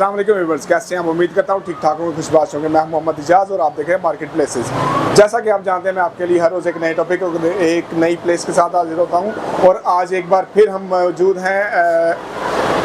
अस्सलाम वालेकुम व्यूअर्स, कैसे हैं? हम उम्मीद करता हूँ ठीक ठाक होंगे, खुशबाश होंगे। मैं मोहम्मद इजाज़ और आप देख रहे हैं मार्केट प्लेसेस। जैसा कि आप जानते हैं, मैं आपके लिए हर रोज़ एक नए टॉपिक और एक नई प्लेस के साथ हाजिर होता हूँ। और आज एक बार फिर हम मौजूद हैं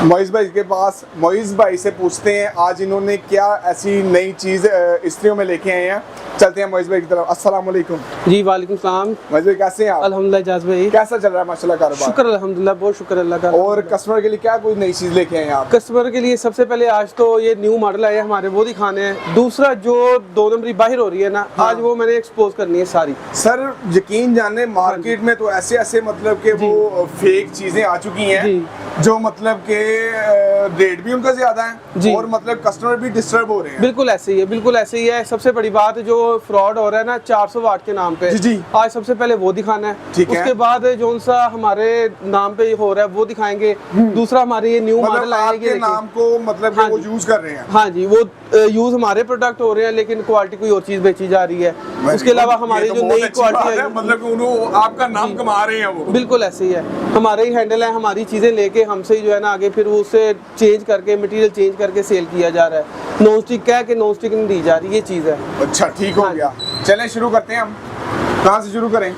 मोइज़ भाई के पास। मोइज़ भाई से पूछते हैं आज इन्होंने क्या ऐसी नई चीज़ स्त्रियों में लेके आए हैं। चलते हैं मोइज़ भाई की तरफ। अस्सलाम वालेकुम। जी वालेकुम सलाम। मोइज़ भाई कैसे हैं आप? अल्हम्दुलिल्लाह इजाज़ भाई। कैसा चल रहा है माशाल्लाह कारोबार? शुक्र अल्हम्दुलिल्लाह, बहुत शुक्र अल्लाह का। और कस्टमर के लिए क्या कोई नई चीज़ लेके आए हैं आप? कस्टमर के लिए सबसे पहले आज तो ये न्यू मॉडल आए हमारे, वो दिखाने हैं। दूसरा जो 2 नंबरी बाहर हो रही है ना, आज वो मैंने एक्सपोज करनी है सारी। सर यकीन जाने मार्केट में तो ऐसे ऐसे मतलब के वो फेक चीजें आ चुकी हैं जो मतलब के रेट भी उनका ज्यादा है और मतलब कस्टमर भी डिस्टर्ब हो रहे हैं। बिल्कुल ऐसे ही है, बिल्कुल ऐसे ही है। सबसे बड़ी बात जो फ्रॉड हो रहा है ना 400 वाट के नाम पे, जी। आज सबसे पहले वो दिखाना है। उसके बाद जो सा हमारे नाम पे हो रहा है वो दिखाएंगे। दूसरा हमारे ये न्यू मॉडल आएंगे, नाम को मतलब वो यूज कर रहे हैं। हाँ जी, वो यूज हमारे प्रोडक्ट हो रहे हैं, लेकिन क्वालिटी कोई और चीज बेची जा रही है। उसके अलावा हमारी जो नई क्वालिटी है, मतलब आपका नाम कमा रहे हैं वो। बिल्कुल ऐसे ही है। हमारे ही हैंडल है, हमारी चीजें लेके हमसे ही जो है ना आगे फिर उसे चेंज करके मटेरियल चेंज करके सेल किया जा रहा है। नॉन स्टिक कह के नॉन स्टिक नहीं दी जा रही, ये चीज है। अच्छा ठीक हो गया। चलें शुरू करते हैं। हम कहाँ से शुरू करें?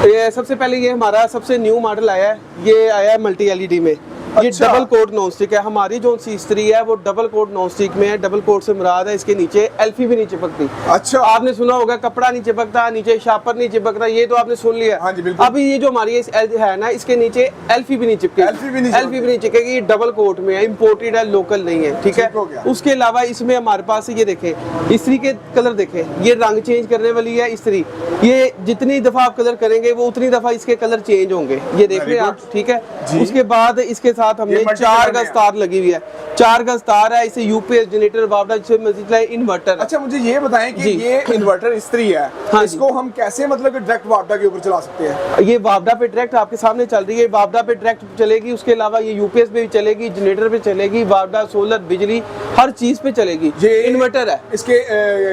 ये सबसे पहले ये हमारा सबसे न्यू मॉडल आया है, ये आया है मल्टी एलईडी में। ये डबल कोट नॉन स्टिक है। हमारी जो सी स्त्री है वो डबल कोट नॉन स्टिक में है। डबल कोट से मुराद है इसके नीचे एल्फी भी नहीं चिपकती। अच्छा, आपने सुना होगा कपड़ा नहीं चिपकता, नीचे शापर नहीं चिपकता, ये तो आपने सुन लिया। हाँ जी बिल्कुल। अभी ये जो हमारी है ना, इसके नीचे एल्फी भी नहीं चिपकेगी। एल्फी भी नहीं चिपकेगी। ये डबल कोट में है, इम्पोर्टेड है, लोकल नहीं है। ठीक है। उसके अलावा इसमें हमारे पास ये देखे इस्त्री के कलर देखे, ये रंग चेंज करने वाली है इस्त्री। ये जितनी दफा आप कलर करेंगे वो उतनी दफा इसके कलर चेंज होंगे। ये देख रहे हैं आप, ठीक है। उसके बाद इसके साथ हमने 4 गज तार लगी हुई है। 4 गज तार है। इसे यूपीएस जनरेटर वावडा इन्वर्टर। अच्छा मुझे ये बताएं कि ये इन्वर्टर इस्त्री है, हाँ इसको हम कैसे मतलब डायरेक्ट वावडा के ऊपर चला सकते हैं? ये वावडा पे डायरेक्ट आपके सामने चल रही है, वावडा पे डायरेक्ट चलेगी। उसके अलावा ये यूपीएस पे भी चलेगी, जनरेटर पे चलेगी, वावडा सोलर बिजली हर चीज पे चलेगी। ये इन्वर्टर है। इसके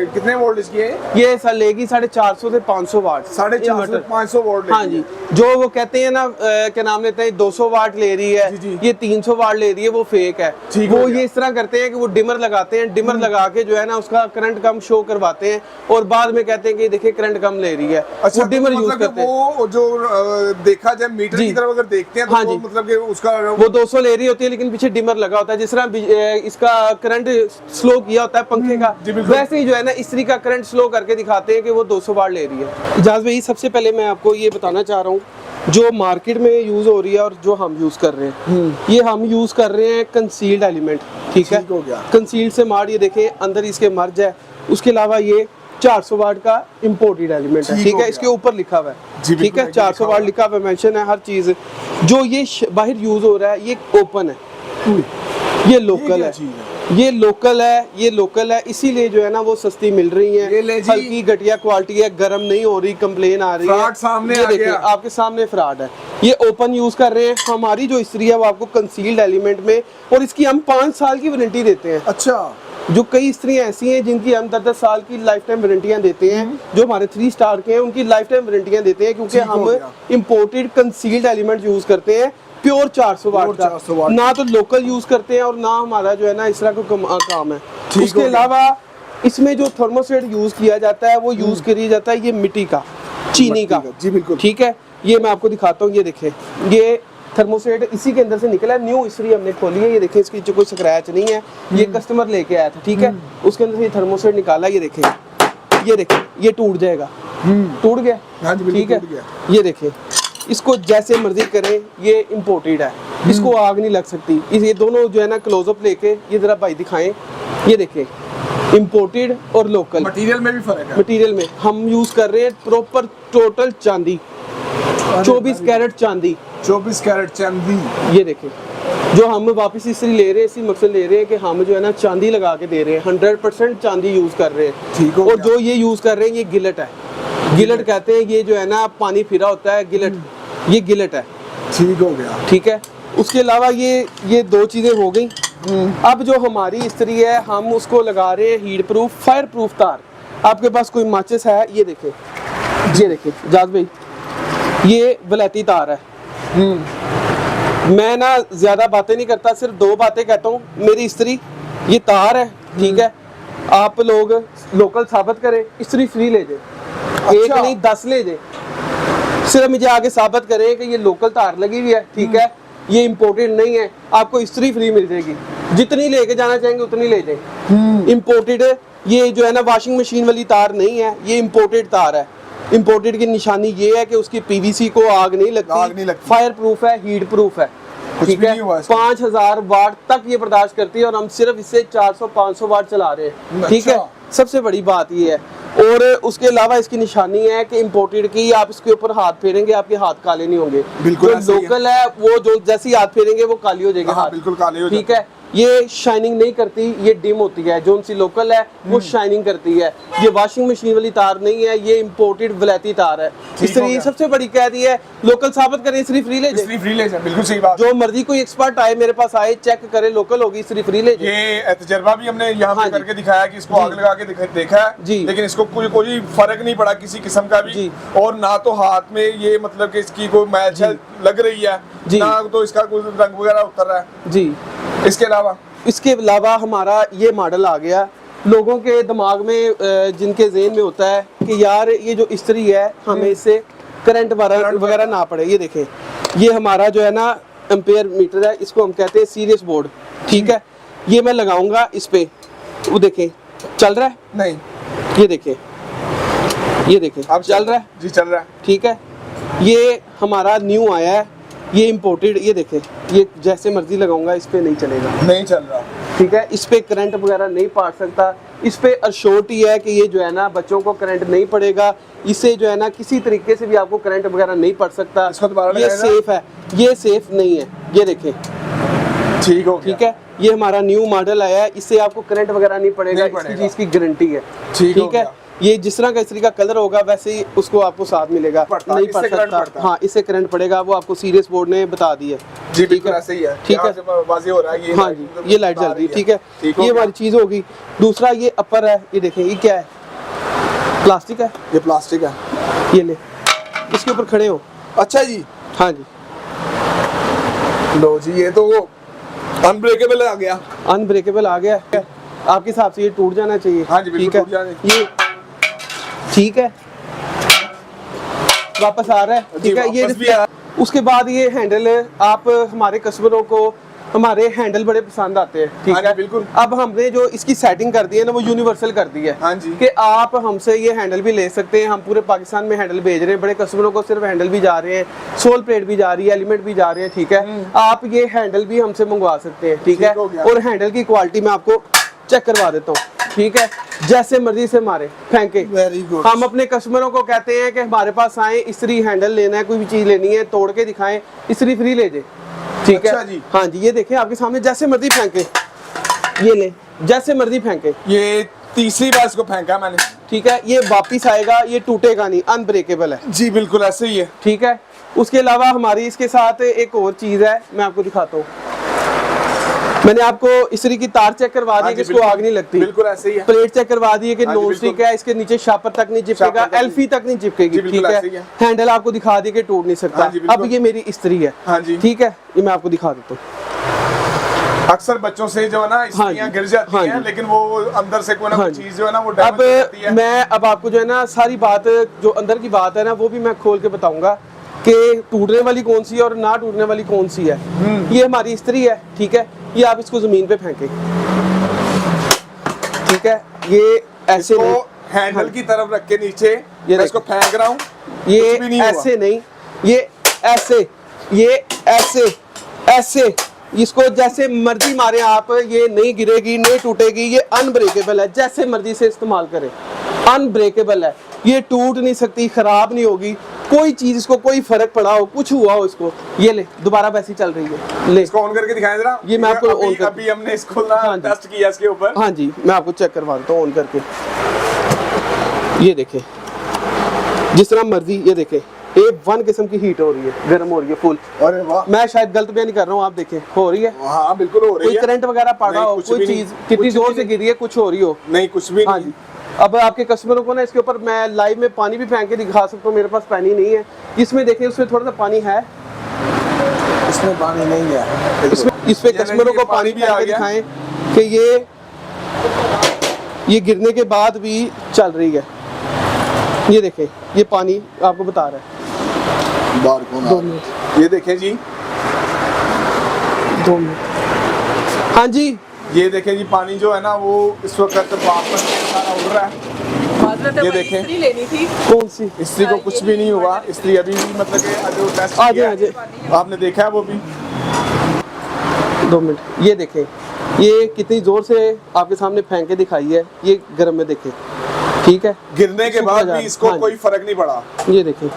कितने वोल्ट इसकी है? ये सर लेगी 450 से 500 वाट। 450 से 500 वोल्ट। हाँ जी, जो वो कहते हैं ना क्या नाम लेते हैं 200 वाट ले रही है, ये 300 वाट ले रही है, वो फेक है। वो ये इस तरह करते हैं कि वो डिमर लगाते हैं, डिमर लगा के जो है ना उसका करंट कम शो करवाते हैं और बाद में कहते हैं कि देखिए करंट कम ले रही है। अच्छा, वो डिमर यूज करते हैं। वो जो देखा जाए मीटर की तरफ अगर देखते हैं तो वो मतलब कि उसका वो 200 ले रही होती है, लेकिन पीछे डिमर लगा होता है। जिस तरह इसका करंट स्लो किया होता है पंखे का, वैसे ही जो है ना इस्त्री का करंट स्लो करके दिखाते हैं कि वो 200 वाट ले रही है। इजाज़ भाई सबसे पहले मैं आपको ये बताना चाह रहा हूँ जो मार्केट में यूज हो रही है और जो हम यूज कर रहे हैं, ये हम यूज कर रहे हैं कंसील्ड एलिमेंट। ठीक है, कंसील्ड से मार, ये देखें अंदर इसके मर्ज है। उसके अलावा ये 400 वाट का इंपोर्टेड एलिमेंट है। ठीक है, इसके ऊपर लिखा हुआ है, ठीक है, 400 वाट लिखा हुआ है, मेंशन है हर चीज। जो ये बाहर यूज हो रहा है ये ओपन है, ये लोकल है, ये लोकल है, ये लोकल है, इसीलिए जो है ना वो सस्ती मिल रही है। हल्की घटिया क्वालिटी है, गर्म नहीं हो रही, कंप्लेन आ रही है। सामने ये देखिए आपके सामने फ्रॉड है। ये ओपन यूज कर रहे हैं। हमारी जो इस्त्री है वो आपको कंसील्ड एलिमेंट में, और इसकी हम 5 साल की वारंटी देते हैं। अच्छा, जो कई स्त्रियां ऐसी हैं जिनकी हम 10-10 साल की लाइफ टाइम वारंटियां देते हैं, जो हमारे 3 स्टार के हैं उनकी लाइफ टाइम वारंटियां देते हैं, क्योंकि हम इम्पोर्टेड कंसील्ड एलिमेंट यूज करते हैं, प्योर 400 वाट का, ना तो लोकल यूज करते हैं और ना हमारा जो है ना इस तरह का काम है। उसके अलावा इसमें जो थर्मोस्टेट यूज किया जाता है वो यूज किया जाता है ये मिट्टी का, चीनी का। जी बिल्कुल, ठीक है। ये मैं आपको दिखाता हूँ, ये देखें ये थर्मोस्टेट इसी के अंदर से निकला है, न्यू इस्त्री हमने खोली है। ये देखें इसकी कोई स्क्रैच नहीं है, ये कस्टमर लेके आया था। ठीक है, उसके अंदर से ये थर्मोस्टेट निकाला, ये देखें, ये देखें, ये टूट जाएगा, टूट गया। ठीक है, ये देखें, इसको जैसे मर्जी करें, ये इम्पोर्टेड है, इसको आग नहीं लग सकती। ये दोनों जो है ना क्लोजअप लेके ये जरा भाई दिखाएं, ये देखें इम्पोर्टेड और लोकल। मटेरियल में भी फर्क है। मटेरियल में हम यूज कर रहे हैं प्रॉपर टोटल चांदी, 24 कैरेट चांदी, 24 कैरेट चांदी। ये देखें, जो हम वापस इस्त्री ले रहे हैं इसी मकसद ले रहे हैं कि हम जो है ना चांदी लगा के दे रहे हैं, 100% चांदी यूज कर रहे हैं। ठीक और जो ये यूज कर रहे हैं ये गिलट है, गिलट कहते हैं, ये जो है ना पानी फिरा होता है गिलट, ये गिलट है। ठीक हो गया। ठीक है। उसके अलावा ये 2 चीजें हो गई। अब जो हमारी इस्त्री है हम उसको लगा रहे हैं हीट प्रूफ, फायर प्रूफ तार। आपके पास कोई माचिस है, ये देखें, ये देखें जाज भाई, ये वलैती तार है। मैं ना ज्यादा बातें नहीं करता, सिर्फ 2 बातें कहता हूँ। मेरी इस्त्री ये तार है, ठीक है। आप लोग लोकल साबित करें, इस्त्री फ्री ले जाए, एक नहीं 10 ले जाए, सिर्फ मुझे आगे साबित करें कि ये लोकल तार लगी हुई है, ठीक है, ये इम्पोर्टेड नहीं है, आपको इस्त्री फ्री मिल जाएगी। जितनी लेके जाना चाहेंगे उतनी ले जाए। इम्पोर्टेड ये जो है ना वॉशिंग मशीन वाली तार नहीं है, ये इम्पोर्टेड तार है। इम्पोर्टेड की निशानी ये है कि उसकी पीवीसी को आग नहीं लगती, फायर प्रूफ है, हीट प्रूफ है, ठीक है। 5000 वाट तक ये बर्दाश्त करती है और हम सिर्फ इससे 400-500 वाट चला रहे हैं, ठीक है। सबसे बड़ी बात ये है। और उसके अलावा इसकी निशानी है कि इम्पोर्टेड की, आप इसके ऊपर हाथ फेरेंगे आपके हाथ काले नहीं होंगे। बिल्कुल जो लोकल है वो जो जैसे ही हाथ फेरेंगे वो काली हो जाएगी, हाथ बिल्कुल काले हो, ठीक है। ये शाइनिंग नहीं करती, ये डिम होती है। जो उनसी लोकल है वो शाइनिंग करती है। ये वॉशिंग मशीन वाली तार नहीं है, ये इम्पोर्टेड वलैती तार है। इसलिए सबसे बड़ी कह दी है लोकल साबित करें, इस्त्री फ्री ले जाए, फ्री ले जाए। बिल्कुल सही बात। जो मर्जी कोई एक्सपर्ट आए मेरे पास आए, चेक करे, लोकल होगी, इस्त्री फ्री ले जाए। ये तजर्बा भी हमने यहाँ पे करके दिखाया कि इसको आग लगा के देखा है जी, लेकिन इसको कोई फर्क नहीं पड़ा किसी किस्म का भी। और ना तो हाथ में ये मतलब कि इसकी कोई मैल लग रही है, ना तो इसका कोई रंग वगैरह उतर रहा है जी। इसके अलावा हमारा ये मॉडल आ गया। लोगों के दिमाग में जिनके ज़हन में होता है कि यार ये जो इस्त्री है हमें इससे करंट वगैरह ना पड़े। ये देखें, ये हमारा जो है ना एम्पेयर मीटर है, इसको हम कहते हैं सीरियस बोर्ड, ठीक है। ये मैं लगाऊंगा इस पे, वो देखें चल रहा है नहीं, ये देखें, ये देखें अब चल रहा है जी, चल रहा है, ठीक है। ये हमारा न्यू आया है, ये इम्पोर्टेड। ये देखें, ये जैसे मर्जी लगाऊंगा इस पे नहीं चलेगा, नहीं चल रहा, ठीक है। इस पे करंट वगैरह नहीं पड़ सकता। इस पे अश्योरिटी है कि ये जो है ना बच्चों को करंट नहीं पड़ेगा, इससे जो है ना किसी तरीके से भी आपको करंट वगैरह नहीं पड़ सकता। ये सेफ है, ये सेफ नहीं है। ये देखें, ठीक हो गया, ठीक है। ये हमारा न्यू मॉडल आया है, इससे आपको करंट वगैरह नहीं पड़ेगा, इसकी चीज की गारंटी है, ठीक है। ये जिस तरह का इस्त्री का कलर होगा वैसे ही उसको आपको साथ मिलेगा, नहीं पड़ सकता। हाँ, इससे करंट पड़ेगा, वो आपको सीरियस बोर्ड ने बता दी है जी, बिल्कुल ऐसे ही है, ठीक है, वाज़ेह हो रहा है। ये हाँ जी, ये लाइट जल रही है, ठीक है। ये हमारी चीज होगी। दूसरा ये अपर है, ये देखें, ये क्या है, प्लास्टिक है, ये प्लास्टिक है। ये ले, इसके ऊपर खड़े हो। अच्छा जी, हाँ जी, लो जी, ये तो अनब्रेकेबल आ गया, अनब्रेकेबल आ गया। आपके हिसाब से ये टूट जाना चाहिए, हाँ जी, ठीक है। ये ठीक है, वापस आ रहा है, ठीक है। ये उसके बाद ये हैंडल, आप हमारे कस्टमरों को हमारे हैंडल बड़े पसंद आते हैं, ठीक है, बिल्कुल। अब हमने जो इसकी सेटिंग कर दी है ना वो यूनिवर्सल कर दी है, हाँ जी, कि आप हमसे ये हैंडल भी ले सकते हैं। हम पूरे पाकिस्तान में हैंडल भेज रहे हैं, बड़े कस्टमरों को सिर्फ हैंडल भी जा रहे हैं, सोल प्लेट भी जा रही है, एलिमेंट भी जा रहे हैं, ठीक है। आप ये हैंडल भी हमसे मंगवा सकते हैं, ठीक है। और हैंडल की क्वालिटी में आपको चेक करवा देता हूँ, ठीक है। जैसे मर्जी से मारे, फेंके, वेरी गुड। हम अपने कस्टमरों को कहते हैं कि हमारे पास आए, इस्त्री हैंडल लेना है, कोई भी चीज लेनी है, तोड़ के दिखाएं, इस्त्री फ्री ले जाए, ठीक है जी। हाँ जी, ये देखें आपके सामने, जैसे मर्जी फेंके, ये ले, जैसे मर्जी फेंके। ये तीसरी बार इसको फेंका मैंने, ठीक है। ये वापिस आएगा, ये टूटेगा नहीं, अनब्रेकेबल है जी, बिल्कुल ऐसे ही है, ठीक है। उसके अलावा हमारी इसके साथ एक और चीज है, मैं आपको दिखाता हूँ। मैंने आपको इस्त्री की तार चेक करवा दी कि इसको आग नहीं लगती, बिल्कुल ऐसे ही है। प्लेट चेक करवा दी है कि नॉन स्टिक है, इसके नीचे शापर तक नहीं चिपकेगा, एल्फी तक नहीं चिपकेगी, ठीक है। हैंडल आपको दिखा दी कि टूट नहीं सकता। अब ये मेरी इस्त्री है, ठीक है, ये मैं आपको दिखा देता हूँ। अक्सर बच्चों से जो है ना इस्त्रियां गिर जाती हैं, लेकिन वो अंदर से कोई ना कोई चीज जो है ना वो डैमेज हो जाती है। मैं अब आपको जो है ना सारी बात, जो अंदर की बात है ना, वो भी मैं खोल के बताऊंगा कि टूटने वाली कौन सी है और ना टूटने वाली कौन सी है। ये हमारी इस्त्री है, ठीक है। ये आप इसको जमीन पे फेंके, ठीक है। ये ऐसे हैंडल की तरफ रख के नीचे ये इसको फेंक रहा हूँ, ये ऐसे नहीं, ये ऐसे, ये ऐसे, ऐसे, इसको जैसे मर्जी मारे आप, ये नहीं गिरेगी, नहीं टूटेगी, ये अनब्रेकेबल है, जैसे मर्जी से इस्तेमाल करें, अनब्रेकेबल है, ये टूट नहीं सकती, खराब नहीं होगी, कोई चीज इसको कोई फर्क पड़ा हो, कुछ हुआ हो इसको। ये ले, दोबारा वैसी चल रही है, ले इसको ऑन करके दिखाएं जरा। ये मैं आपको ऑन कर, अभी हमने इसको ना टेस्ट किया इसके ऊपर, हाँ जी, मैं आपको चेक करवा देता हूँ ऑन करके। ये देखें, जिस तरह मर्जी, ये देखें, A1 किस्म की हीट हो रही है, गर्म हो रही है फुल। अरे वाह, मैं शायद गलत बयान नहीं कर रहा हूँ, आप देखें, हो रही है, हाँ बिल्कुल हो रही है। कोई करंट वगैरह पड़ा हो, कोई चीज कितनी जोर से गिरी है, कुछ हो रही हो, नहीं कुछ भी नहीं। अब आपके कस्टमरों को ना इसके ऊपर मैं लाइव में पानी भी फेंक के दिखा सकता हूँ, मेरे पास पानी नहीं है। इसमें देखें, उसमें थोड़ा सा पानी है, इसमें पानी नहीं है, इसमें इस पे कस्टमरों को पानी भी आ दिखाएं कि ये ये गिरने के बाद भी चल रही है। ये देखें, ये पानी आपको बता रहा है। बार कौन आ 2 रहा है? मिनट, ये देखें जी, 2 मिनट। हाँ जी, ये देखें जी, पानी जो है ना वो इस वक्त वापस सारा उड़ रहा है। ये देखें, इस्त्री लेनी थी। कौन सी? स्त्री को कुछ भी नहीं हुआ। स्त्री अभी भी मतलब कि जो टेस्ट आ किया जाए, है, आपने देखा है वो भी। 2 मिनट। ये देखें, ये कितनी जोर से आपके सामने फेंक के दिखाई है। ये गर्म में देखें, ठीक है। गिरने के बाद भी इसको हाँ कोई फर्क नहीं पड़ा। ये देखें,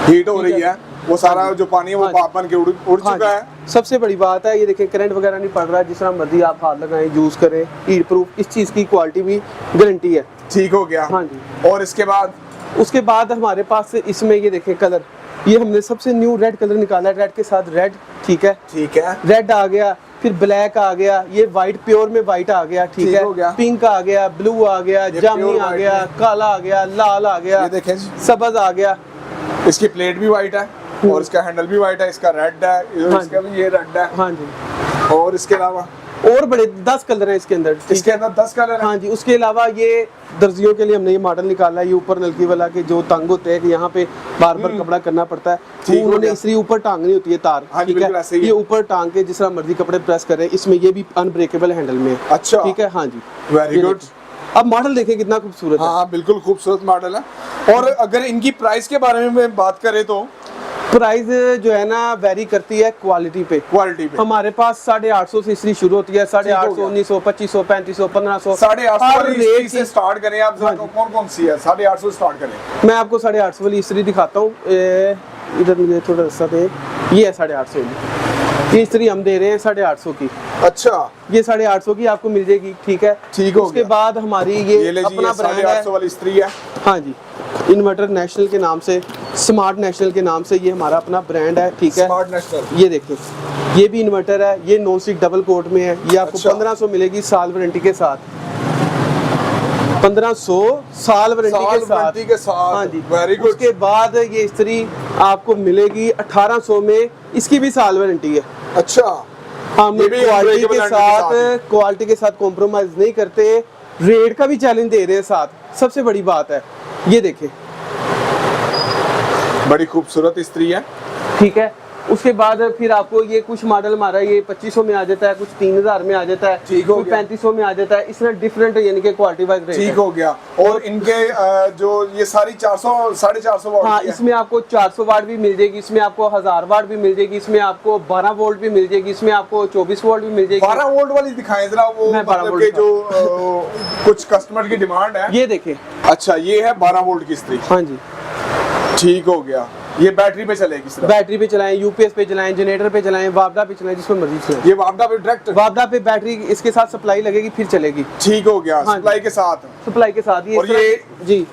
हीट हो रही है, वो सारा जो पानी है वो हाँ जी। भाप बन के उड़ हाँ चुका जी। है। सबसे बड़ी बात है, ये देखें करंट वगैरह नहीं पड़ रहा है। जिस तरह मर्जी आप हाथ लगाएं, यूज करें, हीट प्रूफ। इस चीज़ की क्वालिटी भी गारंटी है। ठीक हो गया। हाँ जी। और इसके बाद उसके बाद हमारे पास इसमें ये देखें कलर, ये हमने सबसे न्यू रेड कलर निकाला है। रेड के साथ रेड, ठीक है, ठीक है, रेड आ गया, फिर ब्लैक आ गया, ये वाइट प्योर में वाइट आ गया, ठीक ठीक है, हो गया। पिंक आ गया, ब्लू आ गया, ये जामुनी pure आ white गया, है। काला आ गया, लाल आ गया, ये देखें जी, सब्ज आ गया। इसकी प्लेट भी वाइट है और इसका हैंडल भी वाइट है। इसका रेड है, हाँ इसका भी ये रेड है। हाँ जी। और इसके अलावा और बड़े 10 कलर हैं इसके अंदर, ठीक इसके है। अंदर 10 कलर है। हाँ जी। उसके अलावा ये दर्जियों के लिए हमने ये मॉडल निकाला है। ये ऊपर नलकी वाला के जो तंग होते हैं कि यहाँ पे बार बार कपड़ा करना पड़ता है, ठीक हो उन्होंने गया। इसलिए ऊपर टांगनी होती है तार, हाँ जी, ठीक है। बिल्कुल ऐसे ही है। ये ऊपर टांग के जिस तरह मर्जी कपड़े प्रेस करें। इसमें ये भी अनब्रेकेबल हैंडल में है, अच्छा, ठीक है। हाँ जी, वेरी ये गुड। देखिए। अब मॉडल देखें कितना खूबसूरत है। हाँ, बिल्कुल खूबसूरत मॉडल है। और अगर इनकी प्राइस के बारे में बात करें तो प्राइस जो है ना वेरी करती है क्वालिटी पे। क्वालिटी पे हमारे पास 850 से इस्त्री शुरू होती है। 850, गया। 1900, 2500, 3500, 1500, 850 हर वाली रेट इस्त्री से स्टार्ट करें आप। हाँ कौन कौन सी है? 850 स्टार्ट करें। मैं आपको 850 वाली इस्त्री दिखाता हूँ। इधर मुझे थोड़ा रास्ता दे। ये है 850 वाली, ये इस्त्री हम दे रहे हैं 850 की। अच्छा, ये 850 की आपको मिल जाएगी, ठीक है। ठीक हो उसके गया। बाद हमारी ये ये ले जी, अपना ये ब्रांड है। 850 वाली इस्त्री है। हाँ जी, इन्वर्टर नेशनल के नाम से, स्मार्ट नेशनल के नाम से ये हमारा अपना ब्रांड है, ठीक है। Smart national. ये देखिए, ये भी इन्वर्टर है। ये नॉन स्टिक डबल कोट में है। ये आपको अच्छा। 1500 मिलेगी साल वारंटी के साथ। 1500 साल वारंटी के साथ। हाँ जी, वेरी गुड। उसके बाद ये इस्त्री आपको मिलेगी 1800 में। इसकी भी साल वारंटी है। अच्छा, हम ये भी क्वालिटी unbreakable के हैंडल के साथ साथ क्वालिटी के साथ कॉम्प्रोमाइज नहीं करते। रेट का भी चैलेंज दे रहे हैं साथ। सबसे बड़ी बात है, ये देखें, बड़ी खूबसूरत इस्त्री है। ठीक है। उसके बाद फिर आपको ये कुछ मॉडल हमारा ये 2500 में आ जाता है, कुछ 3000 में आ जाता है, ठीक हो कोई गया। 3500 में आ जाता है। इस तरह डिफरेंट यानी कि क्वालिटी वाइज रेट ठीक हो गया। और इनके जो ये सारी 400 450 वाट हाँ, की है। इसमें आपको 400 वाट भी मिल जाएगी, इसमें आपको 1000 वाट भी मिल जाएगी, इसमें आपको 12 वोल्ट भी मिल जाएगी, इसमें आपको 24 वोल्ट भी मिल जाएगी। 12 वोल्ट वाली दिखाएं जरा। वो मैं 12 मतलब वोल्ट के जो कुछ कस्टमर की डिमांड है। ये देखें। अच्छा, ये है 12 वोल्ट की इस्त्री। हाँ जी, ठीक हो गया। ये बैटरी पे चलेगी सिर्फ। बैटरी पे चलाएं, यूपीएस पे चलाएं, जनरेटर पे चलाएं, वापडा पे चलाएं, जिसमें मर्जी चलाएं। ये वापडा पे डायरेक्ट। वापडा पे बैटरी इसके साथ सप्लाई लगेगी, फिर चलेगी। ठीक हो गया। हाँ सप्लाई के साथ। सप्लाई के साथ ही और जी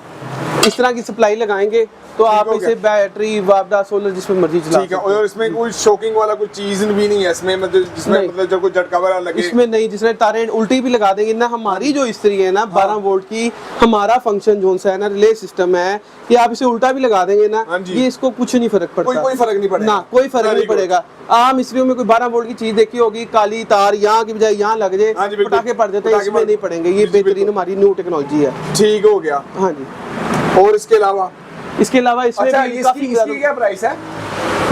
इस तरह की सप्लाई लगाएंगे तो आप हो इसे गया। बैटरी, वापडा, सोलर जिसमें मर्जी चला ठीक है। सकते हैं। और इसमें कोई शॉकिंग वाला कोई चीज भी नहीं है इसमें, मतलब जिसमें नहीं। मतलब जब कोई झटका वगैरह लगे। इसमें नहीं, जिसमें तारें उल्टी भी लगा देंगे ना। हमारी जो इस्त्री है ना 12 वोल्ट की, हमारा फंक्शन जोन सा है ना, रिले सिस्टम है कि आप इसे उल्टा भी लगा देंगे ना, हाँ जी। ये इसको कुछ नहीं फर्क पड़ता। कोई फर्क नहीं पड़ेगा ना, कोई फर्क Very नहीं good। पड़ेगा। आम इस्त्रियों में कोई 12 वोल्ट की चीज देखी होगी, काली तार यहाँ की बजाय यहाँ लग जाए, हाँ जी, बिल्कुल। पटाखे पड़ जाते हैं, पटाखे इसमें पड़- नहीं पड़ेंगे। ये जी, जी, बेहतरीन बिल्कुल। हमारी न्यू टेक्नोलॉजी है। ठीक हो गया। हाँ जी। और इसके अलावा इसके अलावा इसमें अच्छा, भी इसकी काफी इसकी क्या प्राइस है?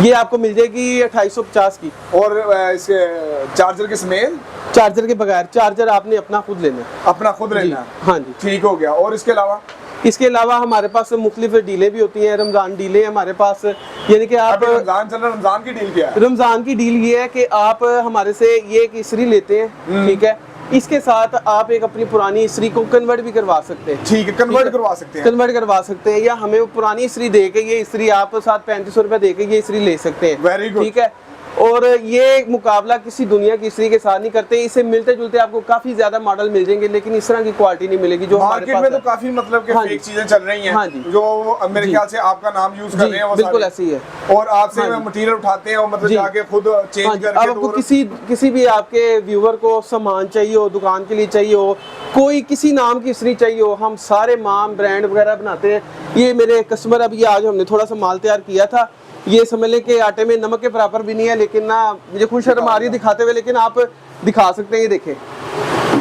ये आपको मिल जाएगी 2850 की। और इसके चार्जर के समेत चार्जर के बगैर, चार्जर आपने अपना खुद लेना है। अपना खुद जी, लेना है। हाँ जी। ठीक हो गया। और इसके अलावा इसके अलावा हमारे पास मुख्तलिफ डीलें भी होती हैं। रमज़ान डीलें हमारे पास, यानी कि आप अभी रमजान चल रहा है, रमजान की डील क्या है? रमज़ान की डील ये है कि आप हमारे से ये एक इस्त्री लेते हैं, ठीक है, इसके साथ आप एक अपनी पुरानी इस्त्री को कन्वर्ट भी करवा सकते हैं। ठीक है, कन्वर्ट करवा सकते हैं। कन्वर्ट करवा सकते हैं, या हमें वो पुरानी इस्त्री दे के ये इस्त्री आप साथ 3500 रुपये दे के ये इस्त्री ले सकते हैं। Very good। ठीक है। और ये मुकाबला किसी दुनिया की इस्त्री के साथ नहीं करते। इससे मिलते जुलते आपको काफी ज्यादा मॉडल मिल जाएंगे, लेकिन इस तरह की क्वालिटी नहीं मिलेगी जो हमारे मार्केट पास में तो है। काफी मतलब के हाँ जी। फेक चीजें चल रही हैं। हाँ जी। जो मेरे जी। ख्याल से आपका नाम यूज कर जी, रहे हैं वो बिल्कुल सारे। ऐसी है। और आपसे हाँ जी। मटेरियल उठाते हैं और मतलब जी। जाके खुद हाँ चेंज जी, अब करके आपको तो किसी भी आपके व्यूवर को सामान चाहिए हो, दुकान के लिए चाहिए हो, कोई किसी नाम की इस्त्री चाहिए हो, हम सारे माम ब्रांड वगैरह बनाते हैं। ये मेरे कस्टमर, अभी आज हमने थोड़ा सा माल तैयार किया था, ये समझ लें कि आटे में नमक के बराबर भी नहीं है, लेकिन ना मुझे खुद शर्म आ रही है दिखाते हुए, लेकिन आप दिखा सकते हैं। ये देखें,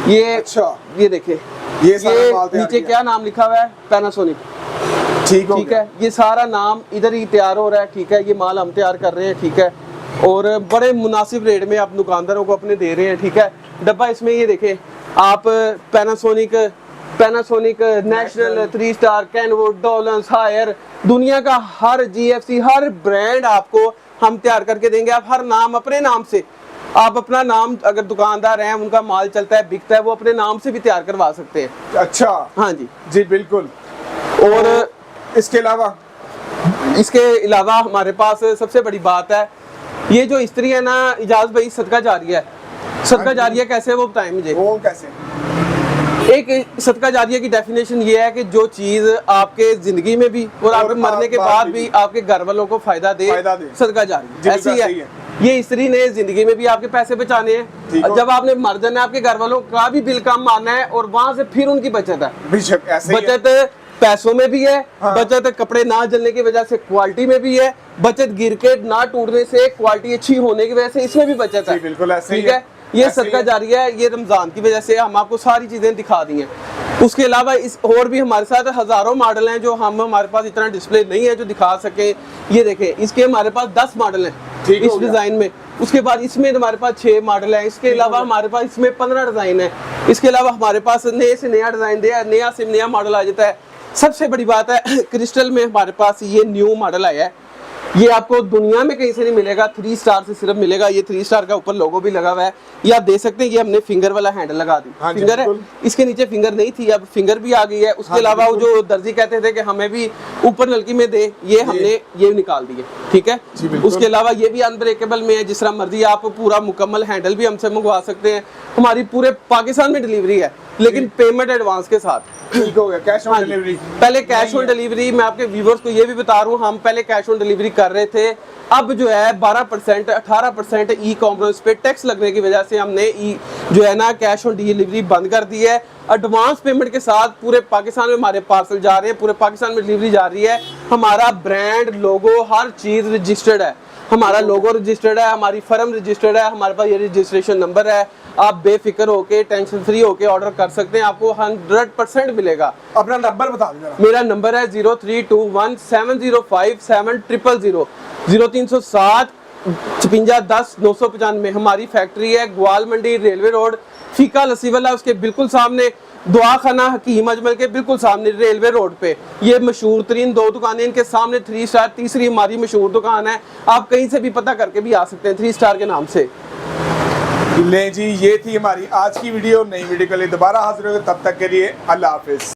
ये अच्छा, ये देखें, ये सारा माल तैयार नीचे किया। क्या नाम लिखा हुआ है? पैनासोनिक। ठीक हो ठीक गया। है, ये सारा नाम इधर ही तैयार हो रहा है। ठीक है, ये माल हम तैयार कर रहे हैं। ठीक है, और बड़े मुनासिब रेट में आप दुकानदारों को अपने दे रहे हैं। ठीक है, डब्बा इसमें ये देखें आप, पैनासोनिक नेशनल, 3 स्टार, कैनवुड, डोलंस, हायर, दुनिया का हर जीएफसी, हर ब्रांड आपको हम तैयार करके देंगे। आप हर नाम अपने नाम से, आप अपना नाम, अगर दुकानदार हैं उनका माल चलता है, बिकता है, वो अपने नाम से भी तैयार करवा सकते हैं। अच्छा, हाँ जी जी बिल्कुल। और इसके अलावा हमारे पास सबसे बड़ी बात है, ये जो इस्त्री है ना इजाज भाई, सदका जारिया है। सदका जारिया कैसे है वो बताएं मुझे। वो कैसे? एक सदका जारिया की डेफिनेशन ये है कि जो चीज आपके जिंदगी में भी और आपके मरने के बाद भी आपके घर वालों को फायदा दे, सदका जारिया ऐसी है। ये इस्त्री ने जिंदगी में भी आपके पैसे बचाने हैं, जब आपने मर जाना है आपके घर वालों का भी बिल कम मारना है, और वहां से फिर उनकी बचत है। बचत पैसों में भी है, हाँ। बचत कपड़े ना जलने की वजह से क्वालिटी में भी है, बचत गिर के ना टूटने से क्वालिटी अच्छी होने की वजह से इसमें भी बचत है। बिल्कुल ऐसे ही ठीक है, ये सदका जारिया है। ये रमजान की वजह से हम आपको सारी चीजें दिखा दी हैं। उसके अलावा इस और भी हमारे साथ हजारों मॉडल हैं जो हमारे पास इतना डिस्प्ले नहीं है जो दिखा सके। ये देखें, इसके हमारे पास 10 मॉडल हैं इस डिजाइन में। उसके बाद इसमें हमारे पास 6 मॉडल हैं। इसके अलावा हमारे पास इसमें 15 डिजाइन है। इसके अलावा हमारे पास नए से नया डिजाइन दिया, नया से नया मॉडल आ जाता है। सबसे बड़ी बात है, क्रिस्टल में हमारे पास ये न्यू मॉडल आया है। ये आपको दुनिया में कहीं से नहीं मिलेगा, 3 स्टार से सिर्फ मिलेगा। ये 3 स्टार का ऊपर लोगो भी लगा हुआ है, ये आप देख सकते हैं। ये हमने फिंगर वाला हैंडल लगा दी। हाँ फिंगर है, इसके नीचे फिंगर नहीं थी, अब फिंगर भी आ गई है। उसके अलावा वो जो दर्जी कहते थे कि हमें भी ऊपर नलकी में दे, ये हमने ये निकाल दिए। ठीक है, उसके अलावा ये भी अनब्रेकेबल में है, जिस तरह मर्जी आप पूरा मुकम्मल हैंडल भी हमसे मंगवा सकते हैं। हमारी पूरे पाकिस्तान में डिलीवरी है, लेकिन पेमेंट एडवांस के साथ। ठीक हो गया, कैश ऑन डिलीवरी। पहले कैश ऑन डिलीवरी, मैं आपके व्यूवर्स को ये भी बता रहा हूँ, हम पहले कैश ऑन डिलीवरी कर रहे थे। अब जो है 12% 18% ई कॉमर्स पे टैक्स लगने की वजह से हमने जो है ना कैश ऑन डिलीवरी बंद कर दी है। एडवांस पेमेंट के साथ पूरे पाकिस्तान में हमारे पार्सल जा रहे हैं, पूरे पाकिस्तान में डिलीवरी जा रही है। हमारा ब्रांड, लोगो, हर चीज रजिस्टर्ड है। हमारा लोगो रजिस्टर्ड है, हमारी फर्म रजिस्टर्ड है, हमारे पास ये रजिस्ट्रेशन नंबर है। आप बेफिक्र होके, टेंशन फ्री होके ऑर्डर कर सकते हैं, आपको 100% मिलेगा। अपना नंबर बता दीजिए। मेरा नंबर है 0321705700 0307 56 10 995। हमारी फैक्ट्री है ग्वाल मंडी, रेलवे रोड, फीका लस्सी वाला, उसके बिल्कुल सामने, दुआ खाना हकीम अजमल के बिल्कुल सामने रेलवे रोड पे। ये मशहूर तरीन 2 दुकानें, इनके सामने 3 स्टार, तीसरी हमारी मशहूर दुकान है। आप कहीं से भी पता करके भी आ सकते हैं 3 स्टार के नाम से। ले जी, ये थी हमारी आज की वीडियो। नई वीडियो के लिए दोबारा हाजिर होंगे, तब तक के लिए अल्लाह हाफिज।